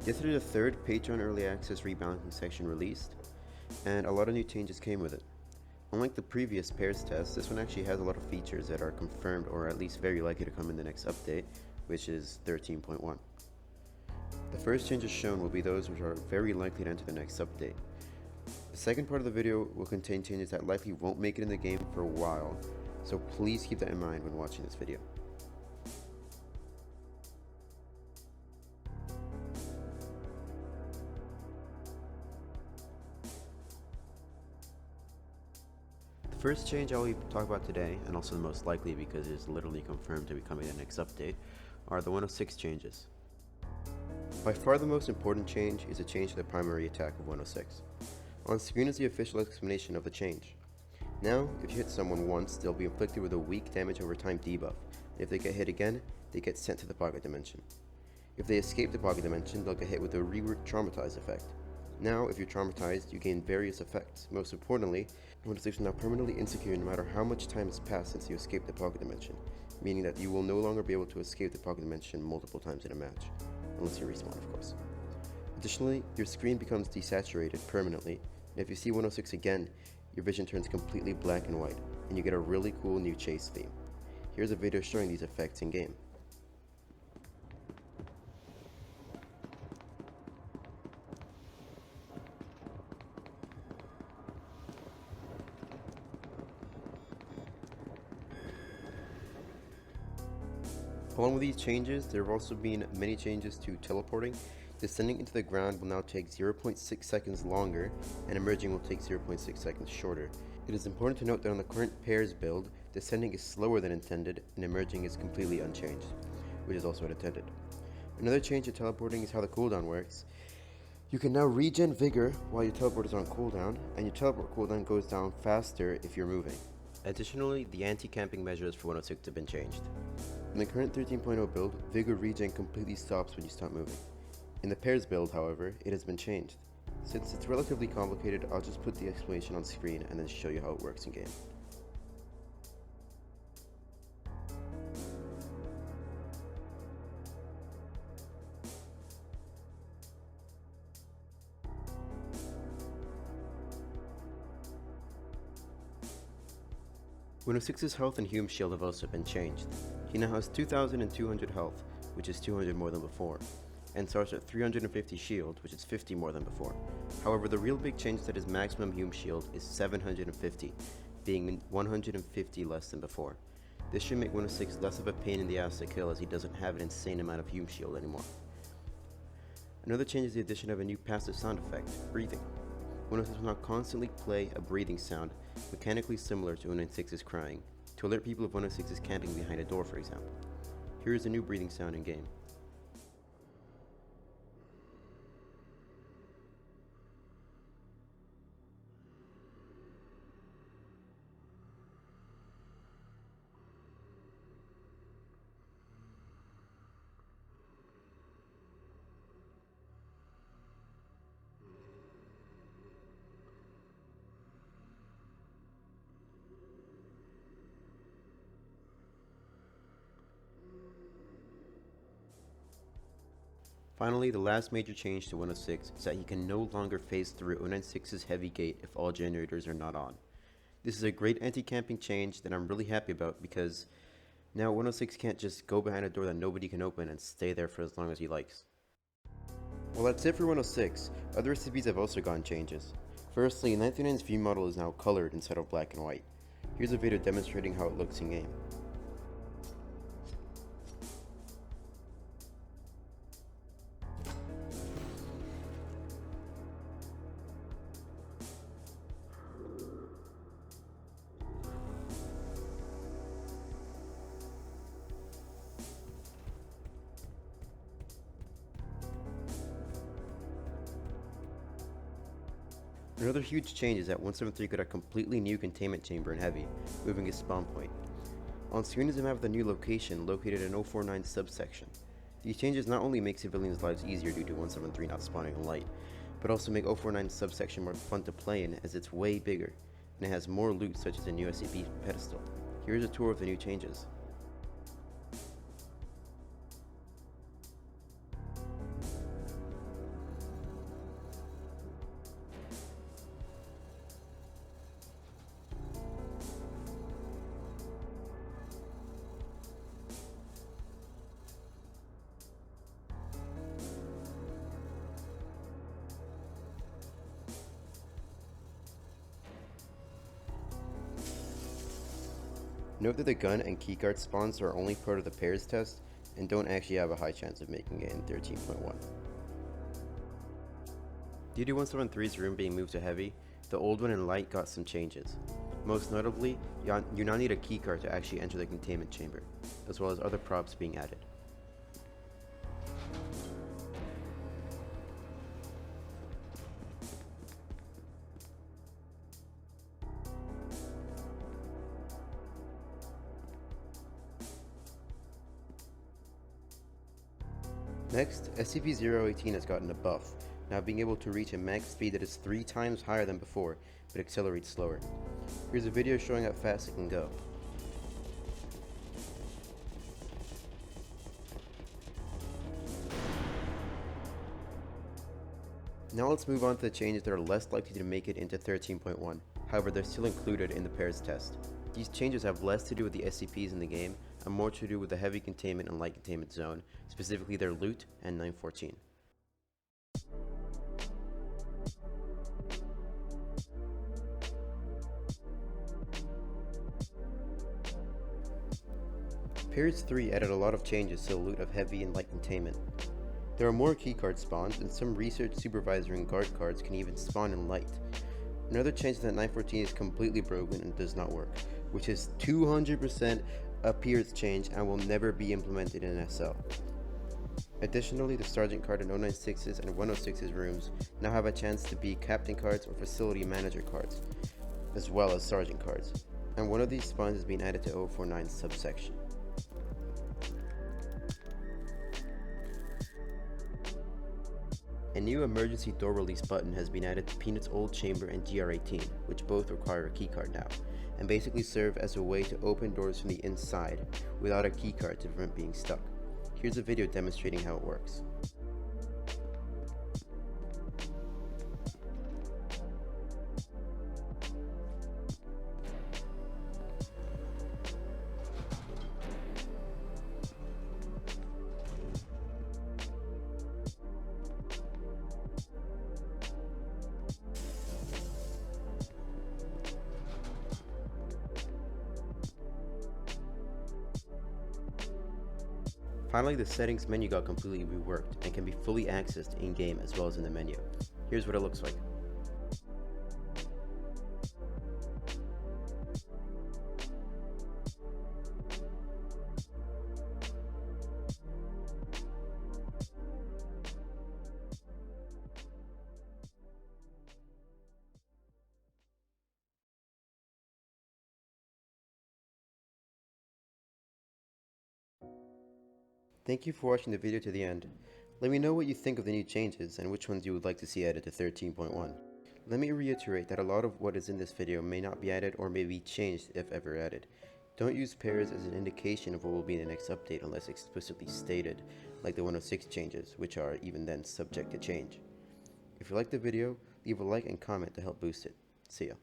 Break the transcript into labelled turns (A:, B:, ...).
A: Yesterday the third Patreon Early Access Rebalancing section released, and a lot of new changes came with it. Unlike the previous PEARS test, this one actually has a lot of features that are confirmed or at least very likely to come in the next update, which is 13.1. The first changes shown will be those which are very likely to enter the next update. The second part of the video will contain changes that likely won't make it in the game for a while, so please keep that in mind when watching this video. The first change I will talk about today, and also the most likely because it is literally confirmed to be coming in the next update, are the 106 changes. By far the most important change is a change to the primary attack of 106. On screen is the official explanation of the change. Now, if you hit someone once, they'll be inflicted with a weak damage over time debuff, and if they get hit again, they get sent to the pocket dimension. If they escape the pocket dimension, they'll get hit with a reworked traumatized effect. Now, if you're traumatized, you gain various effects. Most importantly, 106 is now permanently insecure no matter how much time has passed since you escaped the pocket dimension, meaning that you will no longer be able to escape the pocket dimension multiple times in a match, unless you respawn, of course. Additionally, your screen becomes desaturated permanently, and if you see 106 again, your vision turns completely black and white, and you get a really cool new chase theme. Here's a video showing these effects in game. Along with these changes, there have also been many changes to teleporting. Descending into the ground will now take 0.6 seconds longer, and emerging will take 0.6 seconds shorter. It is important to note that on the current PEARS build, descending is slower than intended, and emerging is completely unchanged, which is also what intended. Another change to teleporting is how the cooldown works. You can now regen vigor while your teleport is on cooldown, and your teleport cooldown goes down faster if you're moving. Additionally, the anti-camping measures for 106 have been changed. In the current 13.0 build, vigor regen completely stops when you stop moving. In the PEARS build, however, it has been changed. Since it's relatively complicated, I'll just put the explanation on screen and then show you how it works in game. Windows 6's health and Hume shield have also been changed. He now has 2,200 health, which is 200 more than before, and starts at 350 shield, which is 50 more than before. However, the real big change to his maximum Hume shield is 750, being 150 less than before. This should make Windows 6 less of a pain in the ass to kill, as he doesn't have an insane amount of Hume shield anymore. Another change is the addition of a new passive sound effect, breathing. Windows 6 will now constantly play a breathing sound, mechanically similar to Windows 6's crying, to alert people if Windows 6 is camping behind a door, for example. Here is a new breathing sound in game. Finally, the last major change to Windows 6 is that he can no longer phase through 096's heavy gate if all generators are not on. This is a great anti-camping change that I'm really happy about, because now Windows 6 can't just go behind a door that nobody can open and stay there for as long as he likes. Well, that's it for Windows 6. Other SCPs have also gotten changes. Firstly, 939's view model is now colored instead of black and white. Here's a video demonstrating how it looks in game. Another huge change is that 173 got a completely new containment chamber in Heavy, moving his spawn point. On screen is a map of the new location located in 049 subsection. These changes not only make civilians' lives easier due to 173 not spawning in light, but also make 049 subsection more fun to play in, as it's way bigger, and it has more loot such as a new SCP pedestal. Here's a tour of the new changes. Note that the gun and keycard spawns are only part of the PEARS test and don't actually have a high chance of making it in 13.1. Due to 173's room being moved to heavy, the old one in light got some changes. Most notably, you now need a keycard to actually enter the containment chamber, as well as other props being added. Next, SCP-018 has gotten a buff, now being able to reach a max speed that is 3 times higher than before, but accelerates slower. Here's a video showing how fast it can go. Now let's move on to the changes that are less likely to make it into 13.1, however they're still included in the PEARS test. These changes have less to do with the SCPs in the game, and more to do with the heavy containment and light containment zone, specifically their loot and 914. PEARS 3 added a lot of changes to the loot of heavy and light containment. There are more keycard spawns, and some research supervisor and guard cards can even spawn in light. Another change is that 914 is completely broken and does not work, which is 200% a PEARS change and will never be implemented in SL. Additionally, the Sergeant card in 096's and 106's rooms now have a chance to be Captain cards or Facility Manager cards, as well as Sergeant cards, and one of these spawns is being added to 049's subsection. A new emergency door release button has been added to Peanut's old chamber and GR18, which both require a keycard now, and basically serve as a way to open doors from the inside without a keycard to prevent being stuck. Here's a video demonstrating how it works. Finally, the settings menu got completely reworked and can be fully accessed in-game as well as in the menu. Here's what it looks like. Thank you for watching the video to the end. Let me know what you think of the new changes and which ones you would like to see added to 13.1. Let me reiterate that a lot of what is in this video may not be added or may be changed if ever added. Don't use PEARS as an indication of what will be in the next update unless explicitly stated, like the 106 changes, which are even then subject to change. If you liked the video, leave a like and comment to help boost it. See ya.